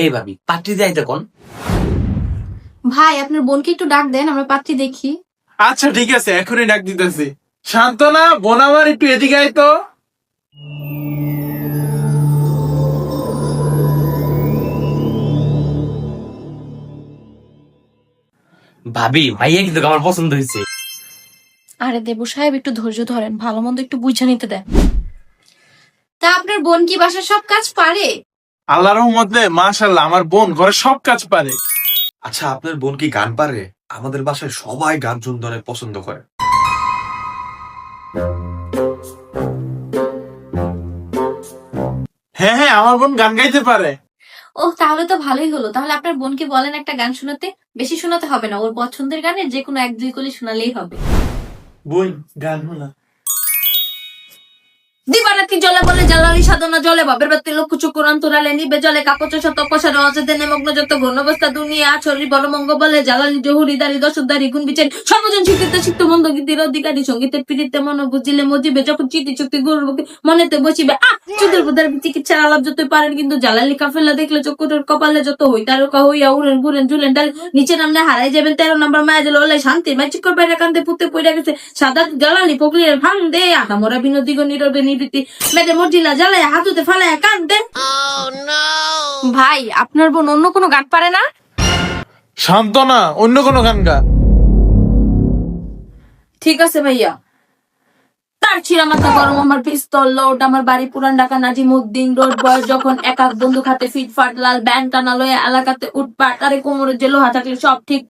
এই ভাবি পাত্রী দেয় তখন। ভাই আপনার বোনকে একটু ডাক দেন, আমরা পাত্রী দেখি। আচ্ছা ঠিক আছে, এখনই ডাক দিতেছি। শান্তনা, বোন আমার একটু এদিকে আয় তো। ভাবি ভাইয়া কিন্তু আমার পছন্দ হয়েছে। আরে দেবু সাহেব একটু ধৈর্য ধরেন, ভালো মন্দ একটু বুঝে নিতে দেন। তা আপনার বোন কি বাসার সব কাজ পারে? আল্লাহর রহমতে মাশাআল্লাহ আমার বোন ঘরে সব কাজ পারে। আচ্ছা, আপনার বোন কি গান পারে? আমাদের বাসায় সবাই গান শুনতে অনেক পছন্দ করে। হ্যাঁ হ্যাঁ, আমার বোন গান গাইতে পারে। ও তাহলে তো ভালোই হলো। তাহলে আপনার বোনকে বলেন একটা গান শোনাতে। বেশি শোনাতে হবে না, ওর পছন্দের গানের যে কোনো এক দুই কলি শোনালেই হবে। বোন গান শোনা। দিবারাত্রি জলে বলে জ্বালালি সাধনা জলে বাবের বাতি লক্ষ্য চক্ষুর অন্তরালে নিবে জলে কাকচ শত পশার অজেদে নিমগ্ন যত ঘনবস্তা দুনিয়া আছরি বড় মঙ্গ বলে জ্বালালি জহুরি দারি দশদারি গুণ বিচারি সর্বজন শিক্ষিত শিক্ত মন্দ গীতির অধিকারী সঙ্গীতের পীড়িতে মন বুঝিলে মজিবে যখন চিতি চুক্তি গুরুর বুকে মনেতে বসিবে চুদের বুধার চিকিৎসার আলাপ যতই পারেন কিন্তু জ্বালালি কাফেলা দেখলে চক্ষুটোর কপালে যত হই তারকা হইয়া উড়েন ঘুরেন ঝুলেন ডাল নিচে নামলে হারাই যাবেন 13 নম্বর মায়া দিল ওলাই শান্তি মাই চিকর বাইরে কান্দে পুঁতে পড়ে গেছে সাদা জ্বালালি পকলির ভাঙ দে আহামরা বিনোদিগ নীরবে নিবৃত্তি মেয়েদের মর্জিলা জ্বালায় হাতুতে ফালায় কান্দে। ভাই আপনার বোন অন্য কোনো গান পারে না? শান্তনা, অন্য কোনো গান গা। ঠিক আছে ভাইয়া। তার ছিঁড়া মাথা গরম আমার পিস্তল লোড আমার বাড়ি পুরান ঢাকা নাজিমউদ্দিন রোড বয়স যখন এক বন্দুক হাতে ফিটফাট লাল ব্যান্ড টানা লয়ে এলাকাতে উঠপাট আরে কোমরের যে লোহা থাকলে সব ঠিক